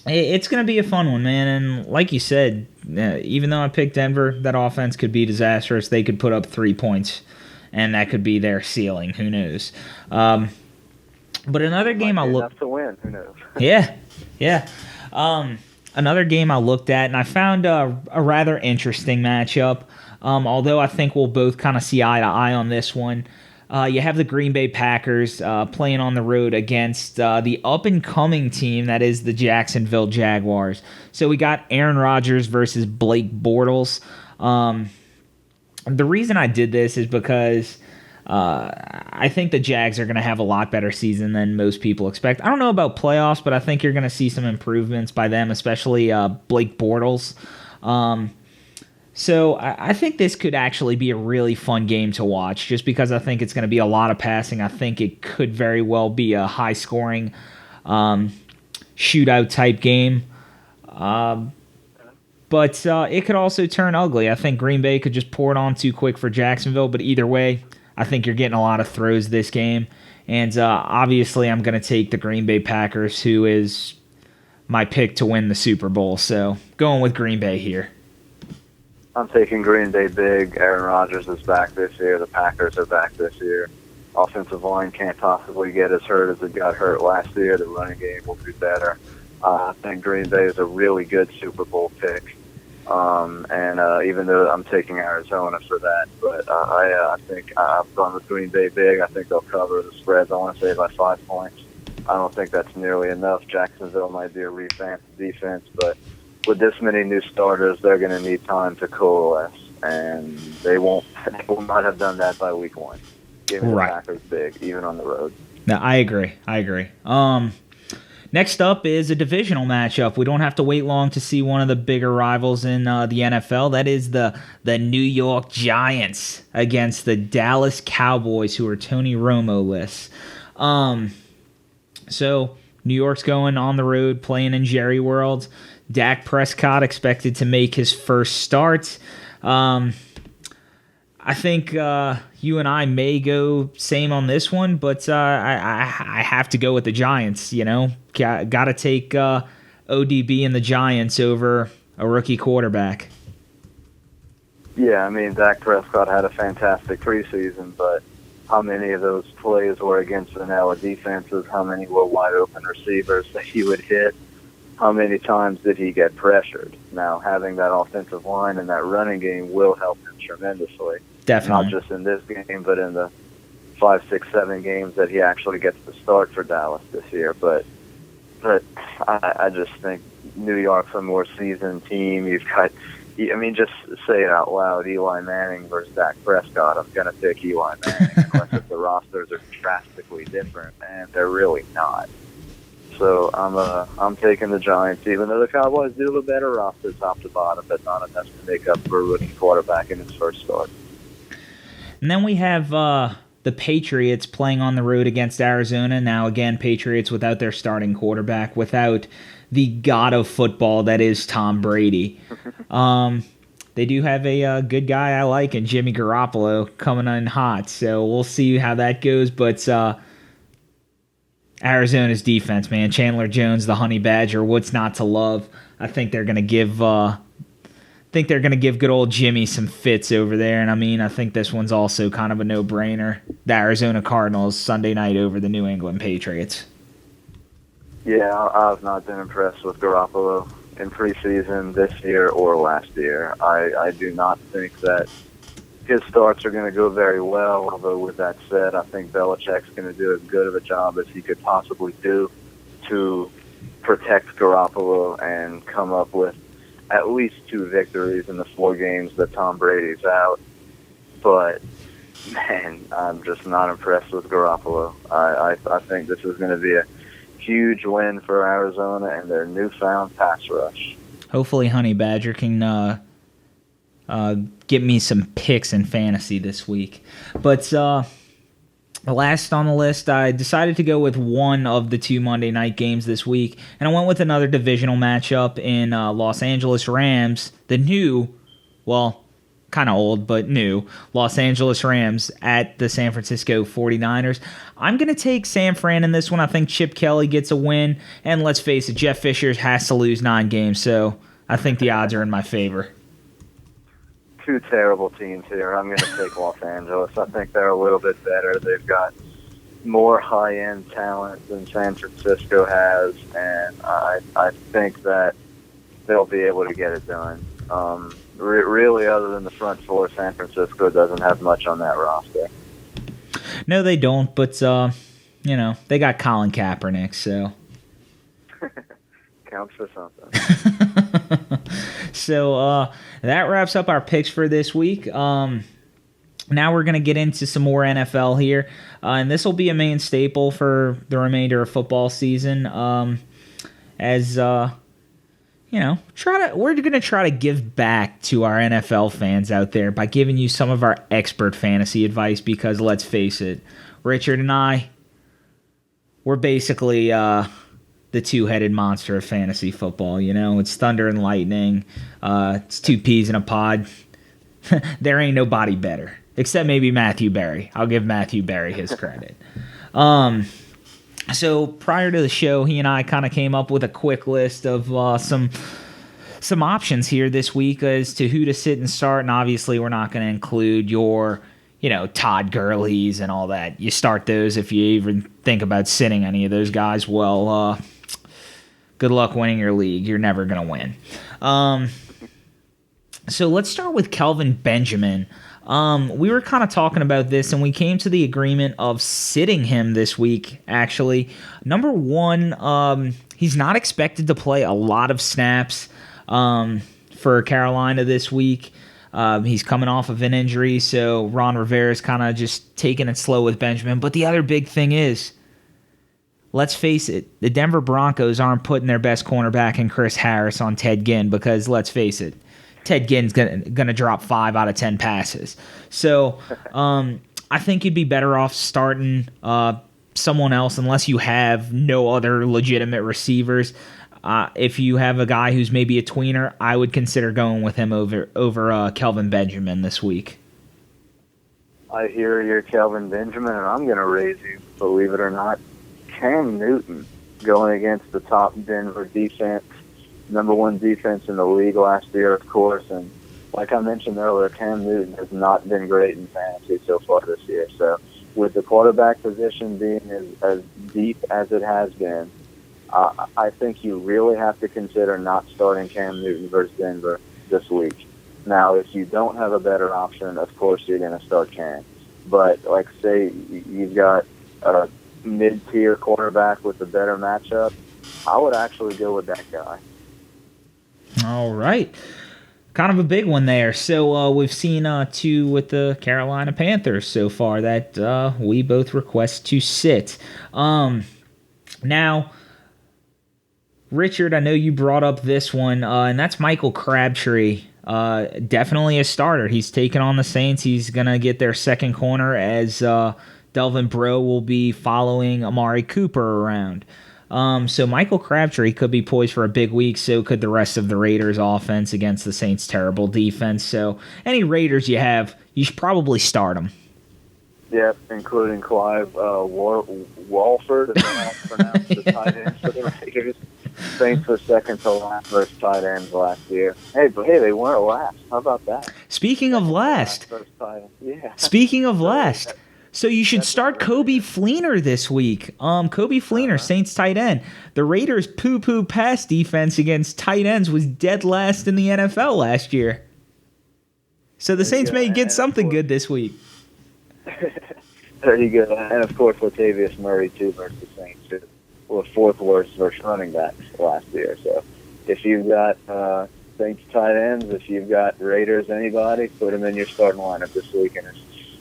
it's going to be a fun one, man. And like you said, even though I picked Denver, that offense could be disastrous. They could put up 3 points, and that could be their ceiling. Who knows? But another game I looked to win. Who knows? Yeah. Another game I looked at, and I found a rather interesting matchup, although I think we'll both kind of see eye to eye on this one. You have the Green Bay Packers playing on the road against the up-and-coming team that is the Jacksonville Jaguars. So we got Aaron Rodgers versus Blake Bortles. The reason I did this is because I think the Jags are going to have a lot better season than most people expect. I don't know about playoffs, but I think you're going to see some improvements by them, especially Blake Bortles. So I think this could actually be a really fun game to watch, just because I think it's going to be a lot of passing. I think it could very well be a high-scoring shootout-type game. But it could also turn ugly. I think Green Bay could just pour it on too quick for Jacksonville, but either way, I think you're getting a lot of throws this game. And obviously, I'm going to take the Green Bay Packers, who is my pick to win the Super Bowl. So going with Green Bay here. I'm taking Green Bay big. Aaron Rodgers is back this year. The Packers are back this year. offensive line can't possibly get as hurt as it got hurt last year. The running game will be better. I think Green Bay is a really good Super Bowl pick. And even though I'm taking Arizona for that, but I think I've gone with Green Bay big. I think they'll cover the spreads. I want to say by 5 points. I don't think that's nearly enough. Jacksonville might be a revamped defense, but with this many new starters, they're going to need time to coalesce, and they will not have done that by week 1. Give me the Packers big, even on the road. No, I agree. Next up is a divisional matchup. We don't have to wait long to see one of the bigger rivals in the NFL. That is the New York Giants against the Dallas Cowboys, who are Tony Romo-less. So New York's going on the road, playing in Jerry World. Dak Prescott expected to make his first start. I think you and I may go same on this one, but I have to go with the Giants. Got to take ODB and the Giants over a rookie quarterback. Yeah, I mean, Dak Prescott had a fantastic preseason, but how many of those plays were against vanilla defenses? How many were wide open receivers that he would hit? How many times did he get pressured? Now, having that offensive line and that running game will help him tremendously. Definitely. Not just in this game, but in the 5, 6, 7 games that he actually gets to start for Dallas this year. But I just think New York's a more seasoned team. You've got, I mean, just say it out loud, Eli Manning versus Dak Prescott. I'm going to pick Eli Manning unless if the rosters are drastically different, and they're really not. So I'm taking the Giants, even though the Cowboys do have a better roster top to bottom, but not enough to make up for a rookie quarterback in his first start. And then we have the Patriots playing on the road against Arizona. Now, again, Patriots without their starting quarterback, without the god of football that is Tom Brady. They do have a good guy I like in Jimmy Garoppolo coming in hot, so we'll see how that goes. But Arizona's defense, man, Chandler Jones, the Honey Badger, what's not to love? I think they're going to give good old Jimmy some fits over there. And I think this one's also kind of a no-brainer. The Arizona Cardinals Sunday night over the New England Patriots. Yeah, I've not been impressed with Garoppolo in preseason this year or last year. I do not think that his starts are going to go very well, although with that said, I think Belichick's going to do as good of a job as he could possibly do to protect Garoppolo and come up with at least 2 victories in the 4 games that Tom Brady's out. But, man, I'm just not impressed with Garoppolo. I think this is going to be a huge win for Arizona and their newfound pass rush. Hopefully Honey Badger can get me some picks in fantasy this week. But last on the list, I decided to go with one of the 2 Monday night games this week, and I went with another divisional matchup in Los Angeles Rams, the new, well, kind of old, but new, Los Angeles Rams at the San Francisco 49ers. I'm going to take San Fran in this one. I think Chip Kelly gets a win, and let's face it, Jeff Fisher has to lose 9 games, so I think the odds are in my favor. 2 terrible teams here. I'm going to take Los Angeles. I think they're a little bit better. They've got more high-end talent than San Francisco has, and I think that they'll be able to get it done. Really, other than the front 4, San Francisco doesn't have much on that roster. No, they don't, but, they got Colin Kaepernick, so... Counts for something. So that wraps up our picks for this week. Now we're going to get into some more NFL here, and this will be a main staple for the remainder of football season. We're going to try to give back to our NFL fans out there by giving you some of our expert fantasy advice, because let's face it, Richard and I, we're basically the 2-headed monster of fantasy football. It's thunder and lightning. It's 2 peas in a pod. There ain't nobody better, except maybe Matthew Berry. I'll give Matthew Berry his credit. So prior to the show, he and I kind of came up with a quick list of some options here this week as to who to sit and start. And obviously, we're not going to include your Todd Gurley's and all that. You start those if you even think about sitting any of those guys. Well, good luck winning your league. You're never going to win. So let's start with Kelvin Benjamin. We were kind of talking about this, and we came to the agreement of sitting him this week, actually. Number one, he's not expected to play a lot of snaps for Carolina this week. He's coming off of an injury, so Ron Rivera's kind of just taking it slow with Benjamin. But the other big thing is, let's face it, the Denver Broncos aren't putting their best cornerback in Chris Harris on Ted Ginn because, let's face it, Ted Ginn's gonna drop 5 out of 10 passes. So I think you'd be better off starting someone else unless you have no other legitimate receivers. If you have a guy who's maybe a tweener, I would consider going with him over Kelvin Benjamin this week. I hear you're Kelvin Benjamin, and I'm going to raise you, believe it or not, Cam Newton going against the top Denver defense, number one defense in the league last year, of course. And like I mentioned earlier, Cam Newton has not been great in fantasy so far this year. So with the quarterback position being as deep as it has been, I think you really have to consider not starting Cam Newton versus Denver this week. Now, if you don't have a better option, of course you're going to start Cam. But, like, say you've got a mid-tier quarterback with a better matchup, I would actually go with that guy. All right. Kind of a big one there. So we've seen two with the Carolina Panthers so far that we both request to sit. Now, Richard, I know you brought up this one, and that's Michael Crabtree. Definitely a starter. He's taking on the Saints. He's going to get their second corner as Delvin Breaux will be following Amari Cooper around. So Michael Crabtree could be poised for a big week, so could the rest of the Raiders offense against the Saints' terrible defense. So any Raiders you have, you should probably start them. Yep, including Clive Walford, is that how it's pronounced, the tight end for the Raiders. Saints were second to last versus tight ends last year. Hey, they weren't last. How about that? Speaking of last, yeah. Speaking of last, so you should start Kobe Fleener this week. Kobe Fleener, Saints tight end. The Raiders' poo-poo pass defense against tight ends was dead last in the NFL last year. So the Saints may get something good this week. There you go. And, of course, Latavius Murray, too, versus the Saints. Well, fourth worst versus running backs last year. So if you've got Saints tight ends, if you've got Raiders, anybody, put them in your starting lineup this week. And if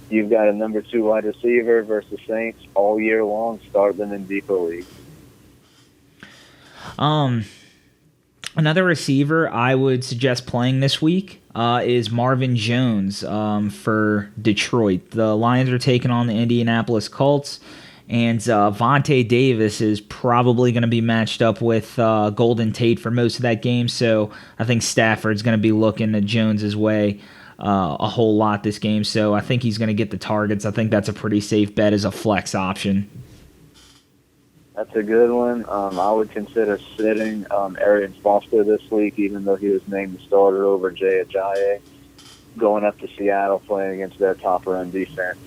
you've got a number 2 wide receiver versus Saints all year long, start them in deeper leagues. Another receiver I would suggest playing this week is Marvin Jones for Detroit. The Lions are taking on the Indianapolis Colts, and Vontae Davis is probably going to be matched up with Golden Tate for most of that game, so I think Stafford's going to be looking at Jones' way a whole lot this game, so I think he's going to get the targets. I think that's a pretty safe bet as a flex option. That's a good one. I would consider sitting Arian Foster this week, even though he was named the starter over Jay Ajayi, going up to Seattle playing against their top-run defense.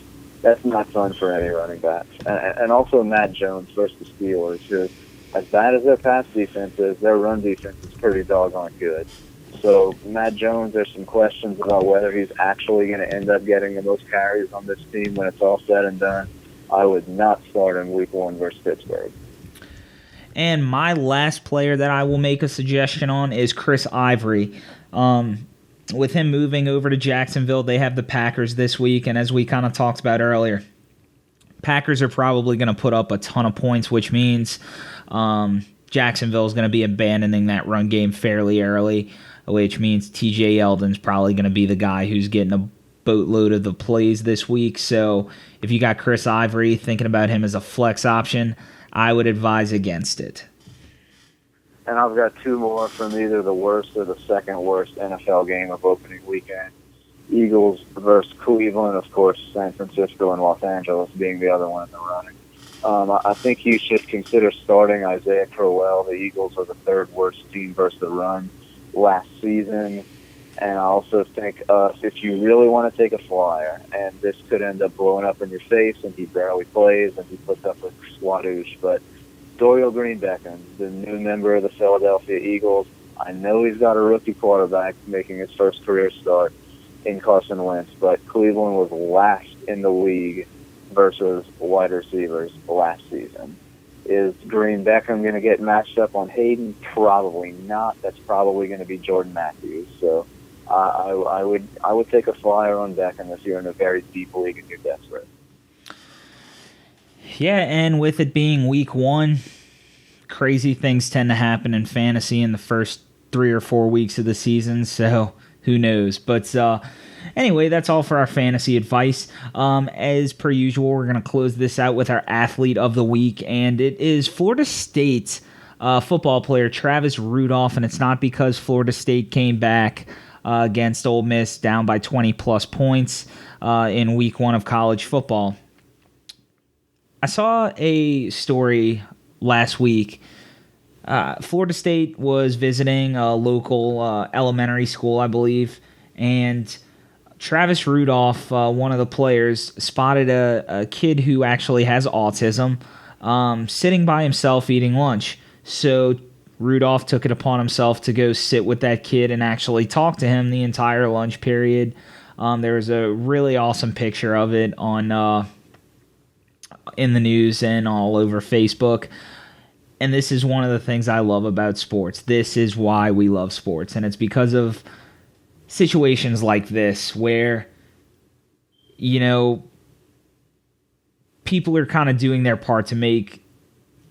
That's not fun for any running backs. And also Matt Jones versus the Steelers, who, as bad as their pass defense is, their run defense is pretty doggone good. So Matt Jones, there's some questions about whether he's actually going to end up getting the most carries on this team when it's all said and done. I would not start him week 1 versus Pittsburgh. And my last player that I will make a suggestion on is Chris Ivory. With him moving over to Jacksonville, they have the Packers this week, and as we kind of talked about earlier, Packers are probably going to put up a ton of points, which means Jacksonville is going to be abandoning that run game fairly early, which means TJ Yeldon's probably going to be the guy who's getting a boatload of the plays this week. So if you got Chris Ivory, thinking about him as a flex option, I would advise against it. And I've got 2 more from either the worst or the second worst NFL game of opening weekend. Eagles versus Cleveland, of course, San Francisco and Los Angeles being the other one in the running. I think you should consider starting Isaiah Crowell. The Eagles are the 3rd worst team versus the run last season. And I also think if you really want to take a flyer, and this could end up blowing up in your face, and he barely plays, and he puts up with Swadoosh, but Dorial Green-Beckham, the new member of the Philadelphia Eagles, I know he's got a rookie quarterback making his first career start in Carson Wentz, but Cleveland was last in the league versus wide receivers last season. Is Green Beckham going to get matched up on Hayden? Probably not. That's probably going to be Jordan Matthews. So I would take a flyer on Beckham if you're in a very deep league and you're desperate. Yeah, and with it being week 1, crazy things tend to happen in fantasy in the first 3 or 4 weeks of the season, so who knows. But anyway, that's all for our fantasy advice. As per usual, we're going to close this out with our athlete of the week, and it is Florida State football player Travis Rudolph, and it's not because Florida State came back against Ole Miss down by 20-plus points in week 1 of college football. I saw a story last week. Florida State was visiting a local elementary school, I believe, and Travis Rudolph, one of the players, spotted a kid who actually has autism sitting by himself eating lunch. So Rudolph took it upon himself to go sit with that kid and actually talk to him the entire lunch period. There was a really awesome picture of it on in the news and all over Facebook. And this is one of the things I love about sports. This is why we love sports. And it's because of situations like this where, you know, people are kind of doing their part to make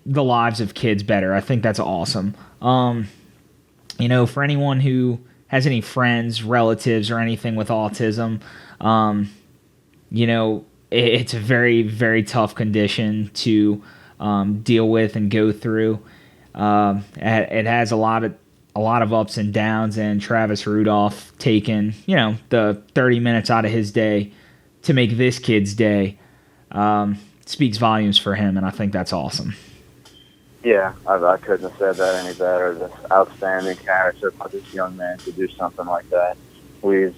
the lives of kids better. I think that's awesome. You know, for anyone who has any friends, relatives, or anything with autism, you know, it's a very, very tough condition to deal with and go through. It has a lot of ups and downs, and Travis Rudolph taking, you know, the 30 minutes out of his day to make this kid's day speaks volumes for him, and I think that's awesome. Yeah, I couldn't have said that any better. This outstanding character for this young man to do something like that. We've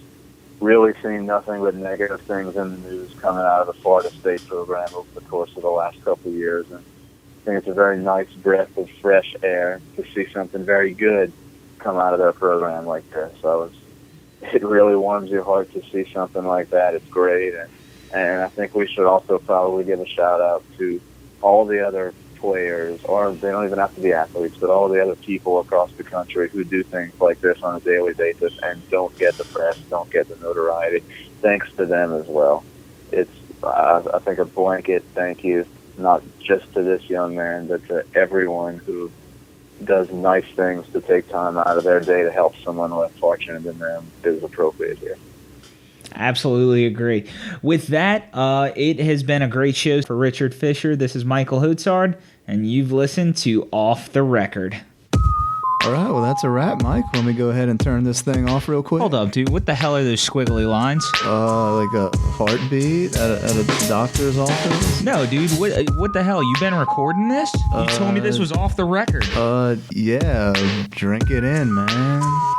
really seen nothing but negative things in the news coming out of the Florida State program over the course of the last couple of years. And I think it's a very nice breath of fresh air to see something very good come out of their program like this. So it really warms your heart to see something like that. It's great. And I think we should also probably give a shout out to all the other players, or they don't even have to be athletes, but all the other people across the country who do things like this on a daily basis and don't get the press, don't get the notoriety. Thanks to them as well. It's, I think, a blanket thank you, not just to this young man, but to everyone who does nice things to take time out of their day to help someone less fortunate than them is appropriate here. Absolutely agree. With that, it has been a great show for Richard Fischer. This is Michael Hotard, and you've listened to Off the Record. All right, well, that's a wrap, Mike. Let me go ahead and turn this thing off real quick. Hold up, dude. What the hell are those squiggly lines? Like a heartbeat at a doctor's office? No, dude. What the hell? You been recording this? You told me this was off the record. Yeah. Drink it in, man.